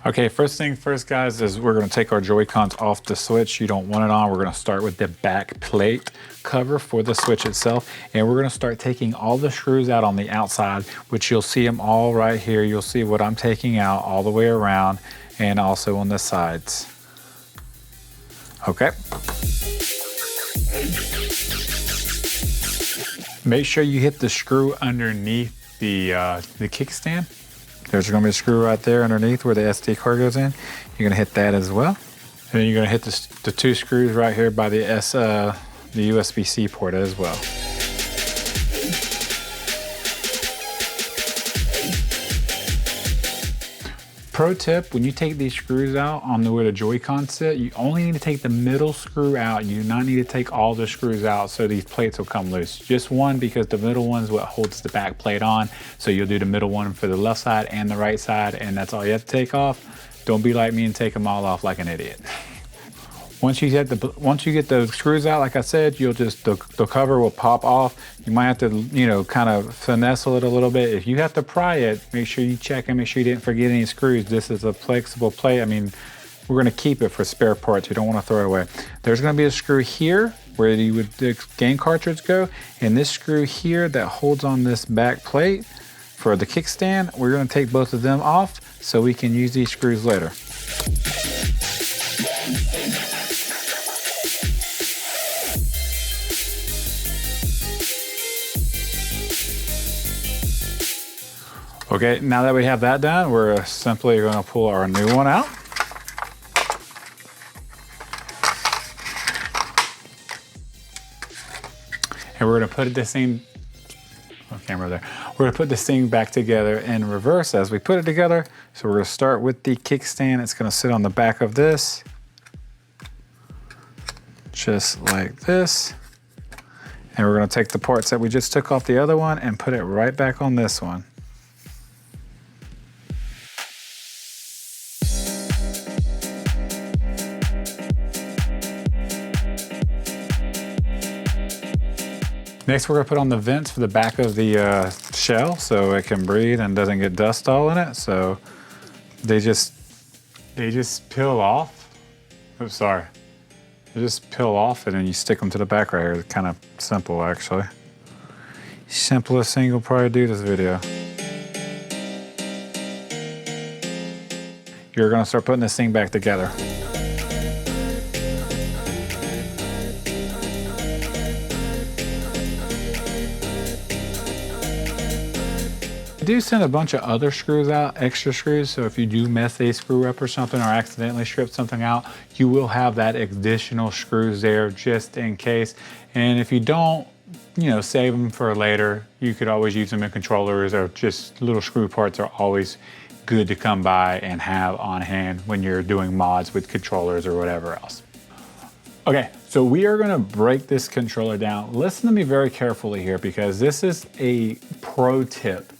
Okay, first thing first, guys, is we're gonna take our Joy-Cons off the switch. You don't want it on. We're gonna start with the back plate cover for the switch itself, and we're gonna start taking all the screws out on the outside, which you'll see them all right here. You'll see what I'm taking out all the way around and also on the sides. Okay. Make sure you hit the screw underneath the kickstand. There's gonna be a screw right there underneath where the SD card goes in. You're gonna hit that as well. And then you're gonna hit the two screws right here by the USB-C port as well. Pro tip, when you take these screws out on where the Joy-Con sit, you only need to take the middle screw out. You do not need to take all the screws out so these plates will come loose. Just one, because the middle one is what holds the back plate on. So you'll do the middle one for the left side and the right side, and that's all you have to take off. Don't be like me and take them all off like an idiot. Once you get the screws out, like I said, you'll just, the cover will pop off. You might have to, you know, kind of finesse it a little bit. If you have to pry it, make sure you check and make sure you didn't forget any screws. This is a flexible plate. I mean, we're gonna keep it for spare parts. You don't wanna throw it away. There's gonna be a screw here where the game cartridge go, and this screw here that holds on this back plate for the kickstand, we're gonna take both of them off so we can use these screws later. Okay, now that we have that done, we're simply going to pull our new one out. And we're going to put this thing, camera there. We're going to put this thing back together in reverse as we put it together. So we're going to start with the kickstand. It's going to sit on the back of this, just like this. And we're going to take the parts that we just took off the other one and put it right back on this one. Next, we're gonna put on the vents for the back of the shell so it can breathe and doesn't get dust all in it. So they just peel off. Oops, sorry. They just peel off and then you stick them to the back right here. It's kind of simple, actually. Simplest thing you'll probably do this video. You're gonna start putting this thing back together. I do send a bunch of other screws out, extra screws, so if you do mess a screw up or something or accidentally strip something out, you will have that additional screws there just in case. And if you don't, you know, save them for later. You could always use them in controllers, or just little screw parts are always good to come by and have on hand when you're doing mods with controllers or whatever else. Okay, so we are gonna break this controller down. Listen to me very carefully here, because this is a pro tip.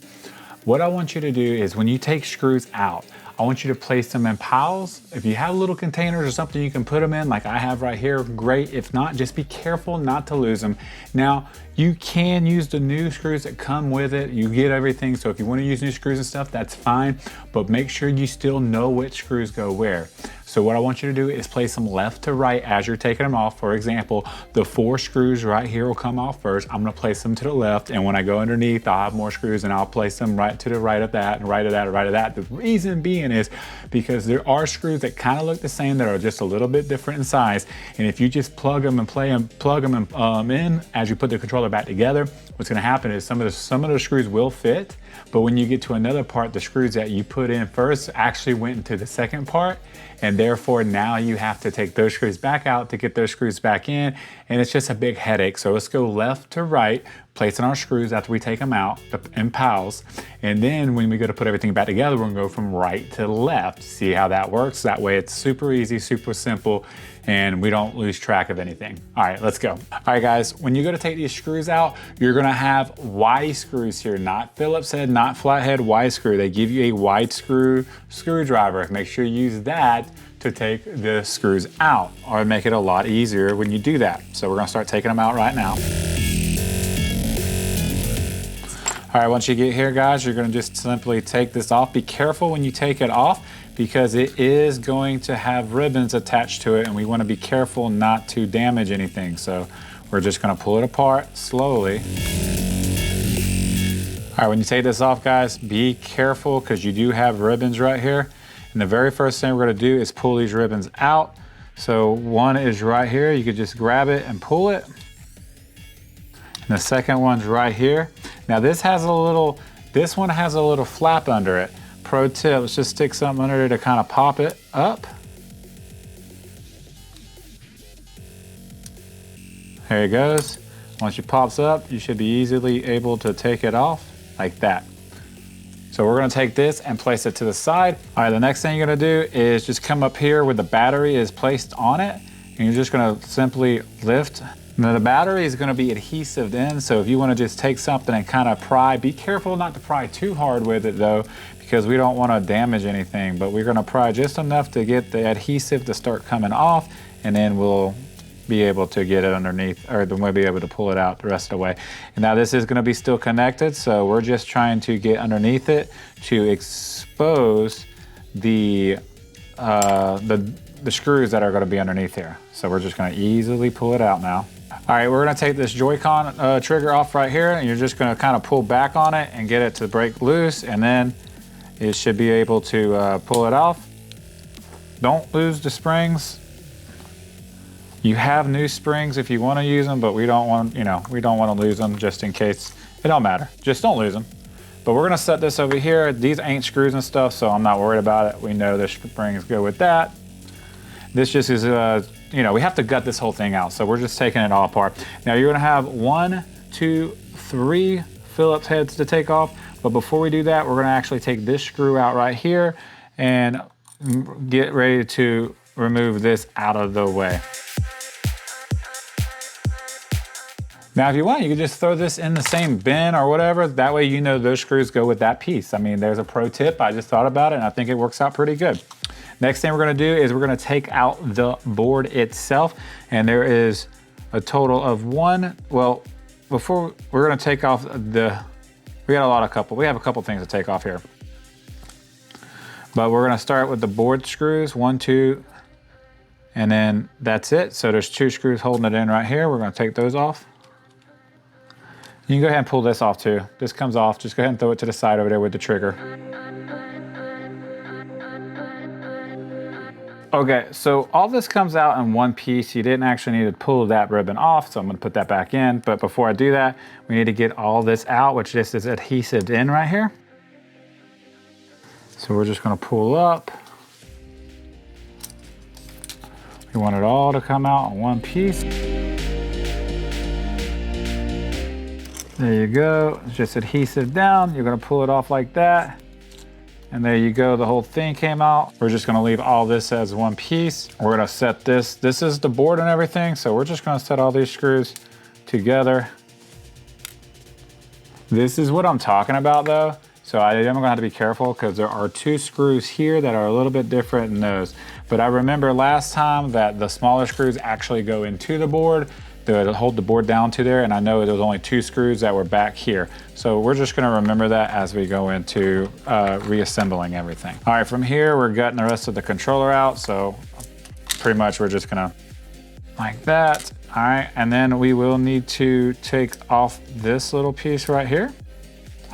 What I want you to do is, when you take screws out, I want you to place them in piles. If you have little containers or something you can put them in, like I have right here, great. If not, just be careful not to lose them. Now, you can use the new screws that come with it. You get everything, so if you want to use new screws and stuff, that's fine, but make sure you still know which screws go where. So what I want you to do is place them left to right as you're taking them off. For example, the 4 screws right here will come off first. I'm gonna place them to the left, and when I go underneath, I'll have more screws and I'll place them right to the right of that, and right of that, and right of that. The reason being is because there are screws that kind of look the same that are just a little bit different in size. And if you just plug them in as you put the controller back together, what's gonna happen is some of the screws will fit, but when you get to another part, the screws that you put in first actually went into the second part, and therefore now you have to take those screws back out to get those screws back in, and it's just a big headache. So let's go left to right, placing our screws after we take them out in piles, and then when we go to put everything back together, we're gonna go from right to left. See how that works? That way it's super easy, super simple, and we don't lose track of anything. All right, let's go. All right, guys, when you go to take these screws out, you're gonna have Y screws here, not Phillips head, not flathead, Y screw. They give you a wide screwdriver. Make sure you use that to take the screws out, or make it a lot easier when you do that. So we're gonna start taking them out right now. All right, once you get here, guys, you're gonna just simply take this off. Be careful when you take it off, because it is going to have ribbons attached to it, and we want to be careful not to damage anything. So we're just going to pull it apart slowly. All right, when you take this off, guys, be careful because you do have ribbons right here. And the very first thing we're going to do is pull these ribbons out. So one is right here. You could just grab it and pull it. And the second one's right here. Now this one has a little flap under it. Pro tip, let's just stick something under it to kind of pop it up. There it goes. Once it pops up, you should be easily able to take it off like that. So we're gonna take this and place it to the side. All right, the next thing you're gonna do is just come up here where the battery is placed on it, and you're just gonna simply lift. Now the battery is gonna be adhesive in, so if you wanna just take something and kind of pry, be careful not to pry too hard with it though, because we don't wanna damage anything, but we're gonna pry just enough to get the adhesive to start coming off, and then we'll be able to get it underneath, or then we'll be able to pull it out the rest of the way. And now this is gonna be still connected, so we're just trying to get underneath it to expose the screws that are gonna be underneath here. So we're just gonna easily pull it out now. All right, we're gonna take this Joy-Con trigger off right here, and you're just gonna kind of pull back on it and get it to break loose, and then it should be able to pull it off. Don't lose the springs. You have new springs if you want to use them, but we don't want to lose them just in case. It don't matter. Just don't lose them. But we're gonna set this over here. These ain't screws and stuff, so I'm not worried about it. We know the springs go with that. This just is, we have to gut this whole thing out, so we're just taking it all apart. Now you're gonna have 1, 2, 3 Phillips heads to take off, but before we do that, we're gonna actually take this screw out right here and get ready to remove this out of the way. Now, if you want, you can just throw this in the same bin or whatever. That way you know those screws go with that piece. I mean, there's a pro tip. I just thought about it, and I think it works out pretty good. Next thing we're gonna do is we're gonna take out the board itself, and there is a total of before we're gonna take off we have a couple things to take off here. But we're gonna start with the board screws, 1, 2, and then that's it. So there's 2 screws holding it in right here. We're gonna take those off. You can go ahead and pull this off too. This comes off, just go ahead and throw it to the side over there with the trigger. Okay, so all this comes out in one piece. You didn't actually need to pull that ribbon off, so I'm gonna put that back in. But before I do that, we need to get all this out, which this is adhesive in right here. So we're just gonna pull up. We want it all to come out in one piece. There you go, it's just adhesive down. You're gonna pull it off like that. And there you go, the whole thing came out. We're just gonna leave all this as one piece. We're gonna set this is the board and everything, so we're just gonna set all these screws together. This is what I'm talking about though. So I am gonna have to be careful because there are 2 screws here that are a little bit different than those. But I remember last time that the smaller screws actually go into the board to hold the board down to there, and I know there was only 2 screws that were back here. So we're just gonna remember that as we go into reassembling everything. All right, from here, we're gutting the rest of the controller out, so pretty much we're just gonna, like that. All right, and then we will need to take off this little piece right here.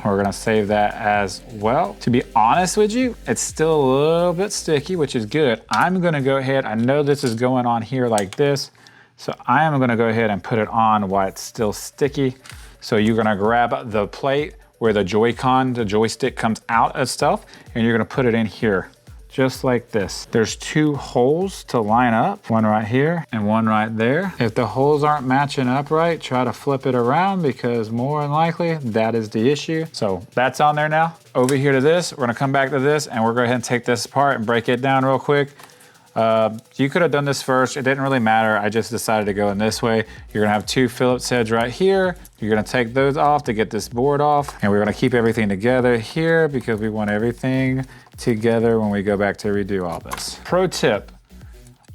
We're gonna save that as well. To be honest with you, it's still a little bit sticky, which is good. I'm gonna go ahead, I know this is going on here like this, so I am gonna go ahead and put it on while it's still sticky. So you're gonna grab the plate where the Joy-Con, the joystick comes out of stuff, and you're gonna put it in here, just like this. There's 2 holes to line up, one right here and one right there. If the holes aren't matching up right, try to flip it around because more than likely that is the issue. So that's on there now. Over here to this, we're gonna come back to this and we're gonna go ahead and take this apart and break it down real quick. You could have done this first. It didn't really matter. I just decided to go in this way. You're gonna have 2 Phillips heads right here. You're gonna take those off to get this board off. And we're gonna keep everything together here because we want everything together when we go back to redo all this. Pro tip,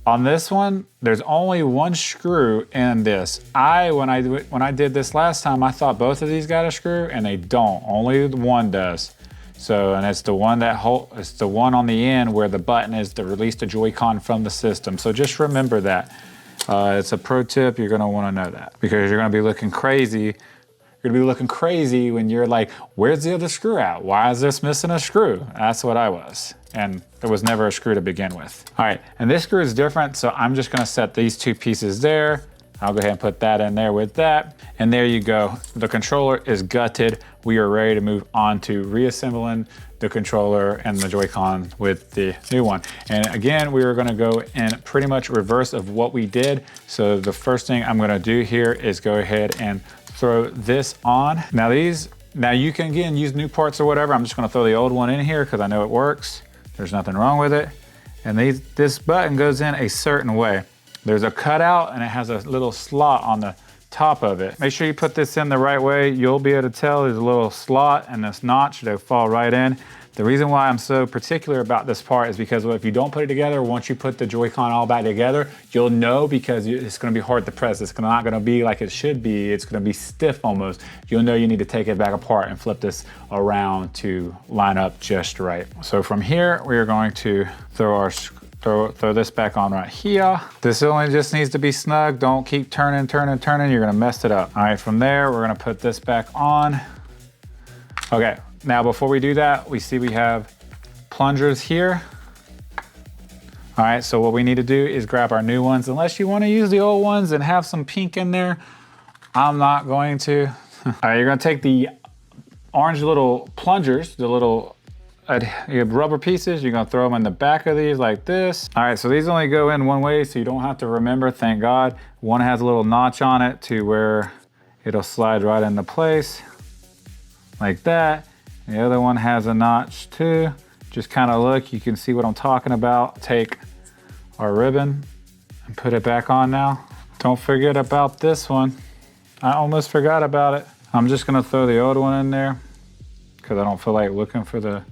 on this one, there's only 1 screw in this. When I did this last time, I thought both of these got a screw and they don't, only one does. So, and it's the one it's the one on the end where the button is to release the Joy-Con from the system. So just remember that. It's a pro tip, you're gonna wanna know that because you're gonna be looking crazy. You're gonna be looking crazy when you're like, where's the other screw at? Why is this missing a screw? That's what I was. And there was never a screw to begin with. All right, and this screw is different, so I'm just gonna set these two pieces there. I'll go ahead and put that in there with that. And there you go. The controller is gutted. We are ready to move on to reassembling the controller and the Joy-Con with the new one. And again, we are gonna go in pretty much reverse of what we did. So the first thing I'm gonna do here is go ahead and throw this on. Now you can again use new parts or whatever. I'm just gonna throw the old one in here because I know it works. There's nothing wrong with it. And this button goes in a certain way. There's a cutout and it has a little slot on the top of it. Make sure you put this in the right way. You'll be able to tell there's a little slot and this notch, they'll fall right in. The reason why I'm so particular about this part is because if you don't put it together, once you put the Joy-Con all back together, you'll know because it's gonna be hard to press. It's not gonna be like it should be. It's gonna be stiff almost. You'll know you need to take it back apart and flip this around to line up just right. So from here, we are going to throw this back on right here. This only just needs to be snug. Don't keep turning. You're gonna mess it up. All right, from there, we're gonna put this back on. Okay, now before we do that, we see we have plungers here. All right, so what we need to do is grab our new ones. Unless you wanna use the old ones and have some pink in there, I'm not going to. All right, you're gonna take the orange little plungers, the little you have rubber pieces, you're gonna throw them in the back of these like this. All right, so these only go in one way, so you don't have to remember, thank God. One has a little notch on it to where it'll slide right into place, like that. The other one has a notch too. Just kind of look, you can see what I'm talking about. Take our ribbon and put it back on now. Don't forget about this one. I almost forgot about it. I'm just gonna throw the old one in there because I don't feel like looking for the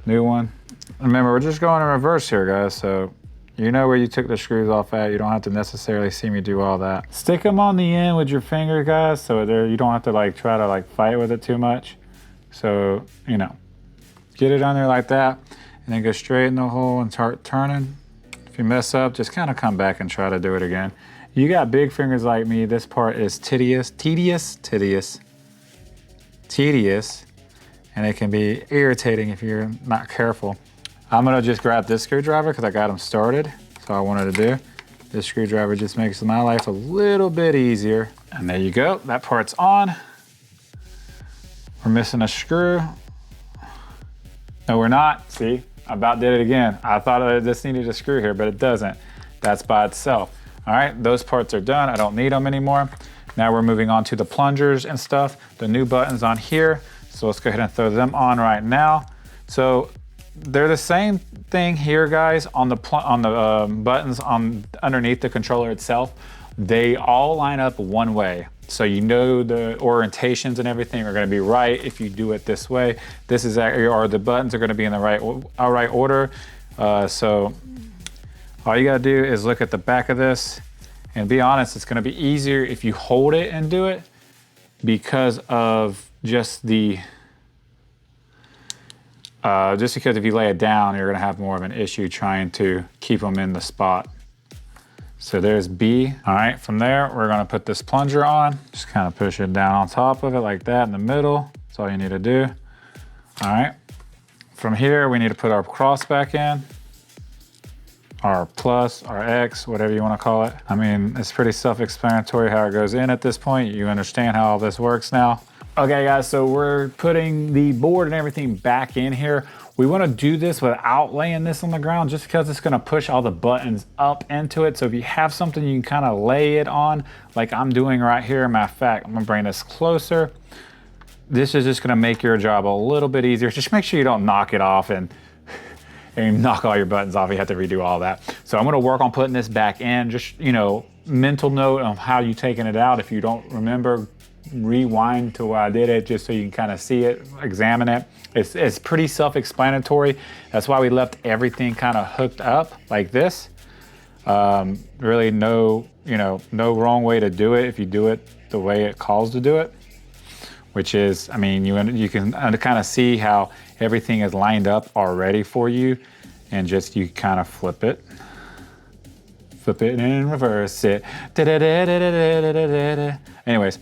new one. Remember, we're just going in reverse here, guys, so you know where you took the screws off at. You don't have to necessarily see me do all that. Stick them on the end with your finger, guys, so you don't have to like try to like fight with it too much. So, you know, get it on there like that, and then go straight in the hole and start turning. If you mess up, just kind of come back and try to do it again. You got big fingers like me. This part is tedious, and it can be irritating if you're not careful. I'm gonna just grab this screwdriver because I got them started. That's all I wanted to do. This screwdriver just makes my life a little bit easier. And there you go, that part's on. We're missing a screw. No, we're not. See, I about did it again. I thought I just needed a screw here, but it doesn't. That's by itself. All right, those parts are done. I don't need them anymore. Now we're moving on to the plungers and stuff. The new buttons on here. So let's go ahead and throw them on right now. So they're the same thing here, guys, on the buttons underneath the controller itself. They all line up one way. So you know the orientations and everything are gonna be right if you do it this way. This is, or the buttons are gonna be in the right order. So all you gotta do is look at the back of this, and be honest, it's gonna be easier if you hold it and do it because of just because if you lay it down, you're gonna have more of an issue trying to keep them in the spot. So there's B. All right, from there, we're gonna put this plunger on. Just kind of push it down on top of it like that in the middle. That's all you need to do. All right, from here, we need to put our cross back in. Our plus, our X, whatever you wanna call it. I mean, it's pretty self-explanatory how it goes in at this point. You understand how all this works now. Okay guys, so we're putting the board and everything back in here. We wanna do this without laying this on the ground just because it's gonna push all the buttons up into it. So if you have something you can kind of lay it on, like I'm doing right here. Matter of fact, I'm gonna bring this closer. This is just gonna make your job a little bit easier. Just make sure you don't knock it off and knock all your buttons off. You have to redo all that. So I'm gonna work on putting this back in. Just, you know, mental note of how you taking it out. If you don't remember, rewind to where I did it just so you can kind of see it, examine it. It's pretty self-explanatory. That's why we left everything kind of hooked up like this. Really no wrong way to do it if you do it the way it calls to do it. which is, I mean, you can kind of see how everything is lined up already for you, and just you kind of flip it and reverse it. Anyways,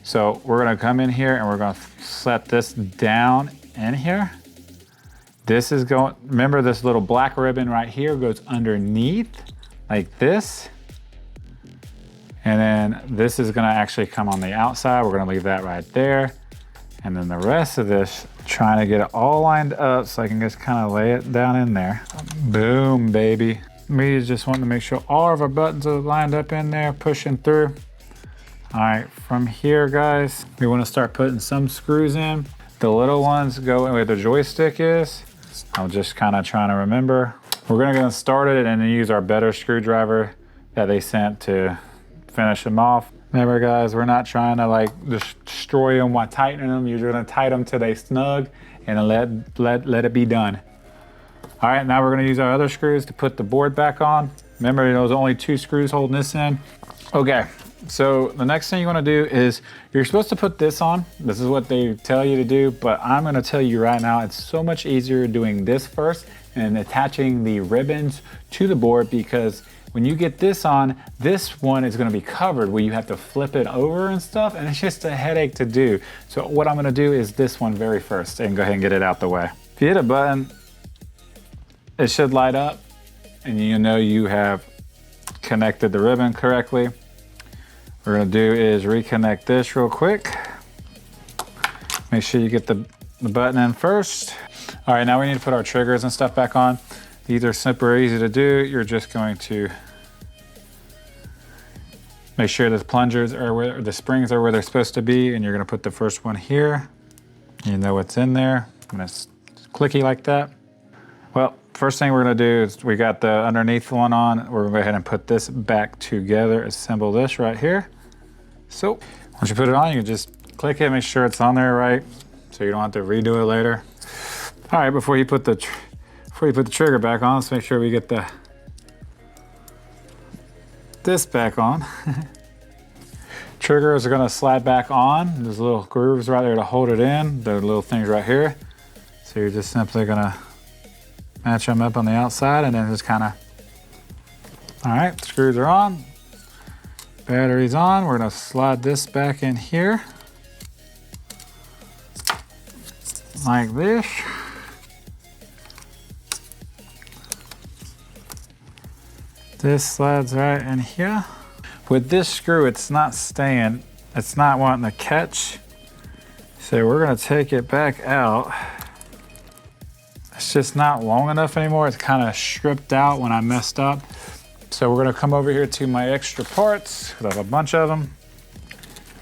so we're gonna come in here and we're gonna set this down in here. This is going, remember this little black ribbon right here goes underneath like this. And then this is gonna actually come on the outside. We're gonna leave that right there. And then the rest of this, trying to get it all lined up so I can just kind of lay it down in there. Boom, baby. We just want to make sure all of our buttons are lined up in there, pushing through. All right, from here, guys, we want to start putting some screws in. The little ones go where the joystick is. I'm just kind of trying to remember. We're gonna get started and then use our better screwdriver that they sent to finish them off. Remember, guys, we're not trying to like destroy them while tightening them. You're gonna tighten them till they snug and let it be done. All right, now we're gonna use our other screws to put the board back on. Remember, there was only 2 screws holding this in. Okay, so the next thing you wanna do is, you're supposed to put this on. This is what they tell you to do, but I'm gonna tell you right now, it's so much easier doing this first and attaching the ribbons to the board, because when you get this on, this one is gonna be covered where you have to flip it over and stuff, and it's just a headache to do. So what I'm gonna do is this one very first and go ahead and get it out the way. If you hit a button, it should light up and you know you have connected the ribbon correctly. What we're gonna do is reconnect this real quick. Make sure you get the button in first. All right, now we need to put our triggers and stuff back on. These are super easy to do. You're just going to make sure the plungers are where the springs are where they're supposed to be, and you're gonna put the first one here. You know what's in there, and it's clicky like that. Well, first thing we're gonna do is we got the underneath one on. We're gonna go ahead and put this back together, assemble this right here. So once you put it on, you can just click it, make sure it's on there right, so you don't have to redo it later. All right, before you put the trigger back on, let's make sure we get this back on. Triggers are gonna slide back on. There's little grooves right there to hold it in. There are little things right here. So you're just simply gonna match them up on the outside and then just kinda, all right, screws are on. Battery's on. We're gonna slide this back in here. Like this. This slides right in here. With this screw, it's not staying, it's not wanting to catch. So we're gonna take it back out. It's just not long enough anymore. It's kind of stripped out when I messed up. So we're gonna come over here to my extra parts, because I have a bunch of them.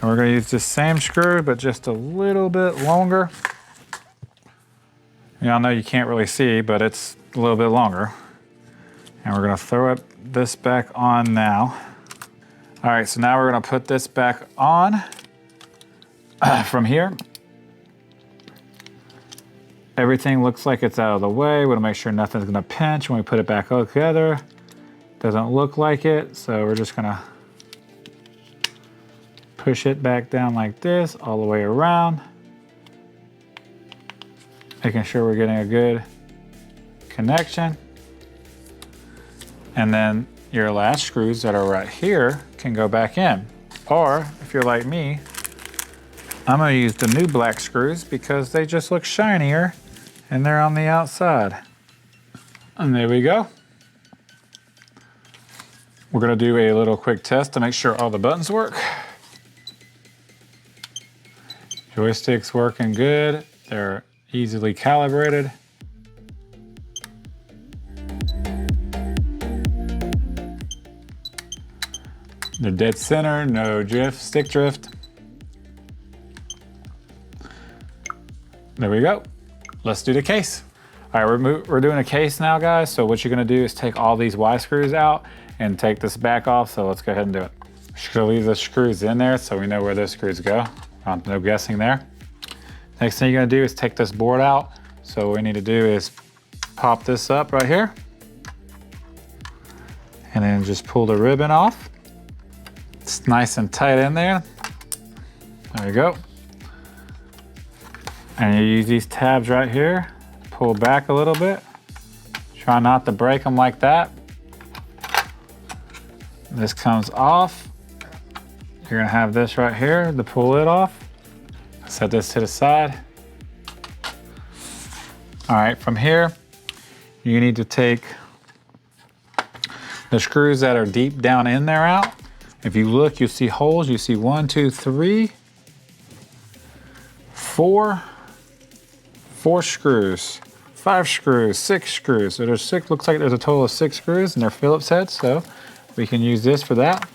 And we're gonna use this same screw, but just a little bit longer. Y'all know you can't really see, but it's a little bit longer. And we're gonna throw this back on now. All right, so now we're gonna put this back on from here. Everything looks like it's out of the way. We wanna make sure nothing's gonna pinch when we put it back all together. Doesn't look like it, so we're just gonna push it back down like this, all the way around. Making sure we're getting a good connection. And then your last screws that are right here can go back in. Or if you're like me, I'm gonna use the new black screws because they just look shinier and they're on the outside. And there we go. We're gonna do a little quick test to make sure all the buttons work. Joystick's working good. They're easily calibrated. They're dead center, no drift, stick drift. There we go. Let's do the case. All right, we're doing a case now, guys. So what you're gonna do is take all these Y screws out and take this back off. So let's go ahead and do it. Just gonna leave the screws in there so we know where those screws go. No guessing there. Next thing you're gonna do is take this board out. So what we need to do is pop this up right here. And then just pull the ribbon off. It's nice and tight in there. There we go. And you use these tabs right here, pull back a little bit. Try not to break them like that. This comes off. You're gonna have this right here to pull it off. Set this to the side. All right, from here, you need to take the screws that are deep down in there out. If you look, you see holes. You see 1, 2, 3, 4 screws, 5 screws, 6 screws. So there's 6, looks like there's a total of 6 screws and they're Phillips heads, so we can use this for that.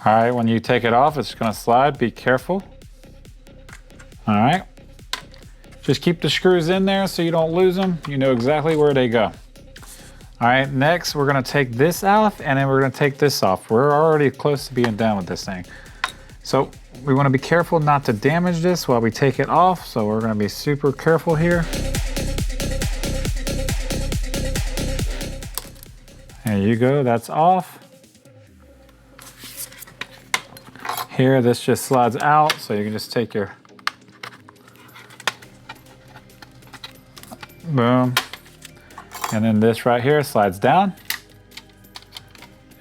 All right, when you take it off, it's gonna slide, be careful. All right, just keep the screws in there so you don't lose them. You know exactly where they go. All right, next we're gonna take this off and then we're gonna take this off. We're already close to being done with this thing. So we wanna be careful not to damage this while we take it off. So we're gonna be super careful here. There you go, that's off. Here, this just slides out, so you can just take your, boom. And then this right here slides down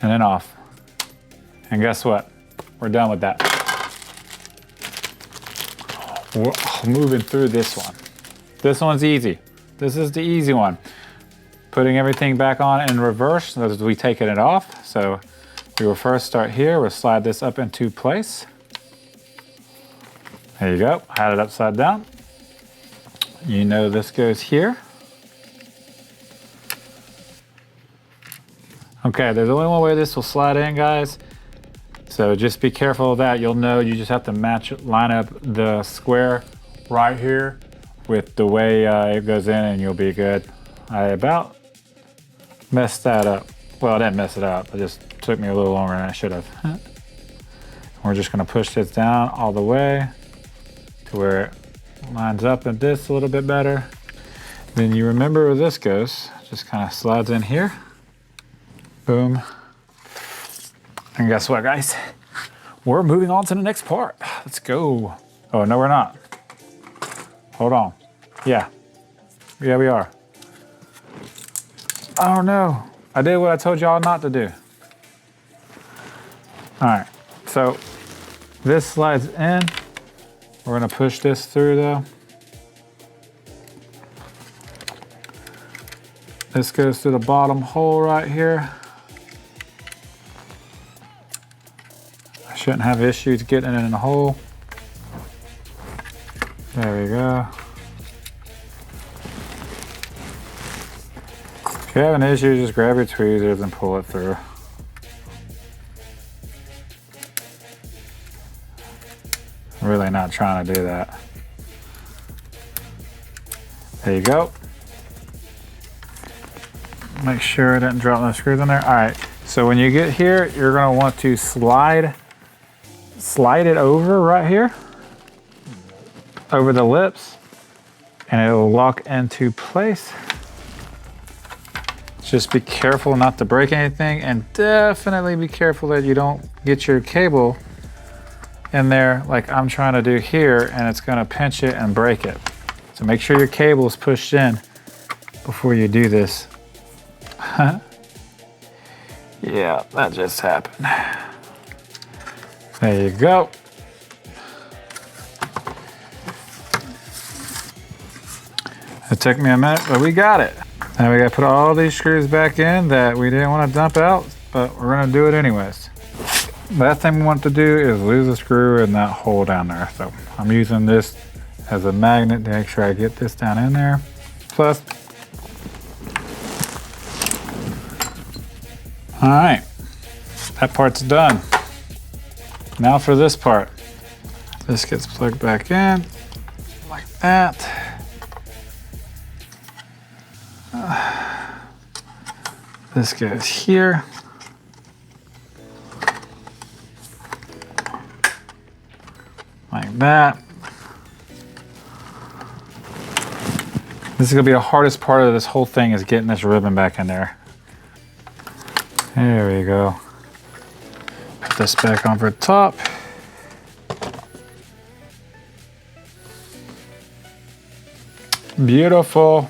and then off. And guess what? We're done with that. We're moving through this one. This one's easy. This is the easy one. Putting everything back on in reverse as we taking it off. So we will first start here. We'll slide this up into place. There you go. Had it upside down. You know this goes here. Okay, there's only one way this will slide in, guys. So just be careful of that. You'll know you just have to line up the square right here with the way it goes in and you'll be good. I about messed that up. Well, I didn't mess it up. It just took me a little longer than I should have. We're just gonna push this down all the way to where it lines up with this a little bit better. Then you remember where this goes. Just kind of slides in here. Boom. And guess what, guys? We're moving on to the next part. Let's go. Oh, no, we're not. Hold on. Yeah, we are. Oh no, I did what I told y'all not to do. All right, so this slides in. We're gonna push this through though. This goes through the bottom hole right here. I shouldn't have issues getting it in the hole. There we go. If you have an issue, just grab your tweezers and pull it through. I'm really not trying to do that. There you go. Make sure I didn't drop no screws in there. All right, so when you get here, you're gonna want to slide it over right here, over the lips, and it'll lock into place. Just be careful not to break anything, and definitely be careful that you don't get your cable in there like I'm trying to do here, and it's gonna pinch it and break it. So make sure your cable is pushed in before you do this. Yeah, that just happened. There you go. It took me a minute, but we got it. Now we gotta put all these screws back in that we didn't want to dump out, but we're gonna do it anyways. Last thing we want to do is lose a screw in that hole down there. So I'm using this as a magnet to make sure I get this down in there. Plus, all right, that part's done. Now for this part. This gets plugged back in like that. This goes here. Like that. This is gonna be the hardest part of this whole thing, is getting this ribbon back in there. There we go. Put this back on for the top. Beautiful.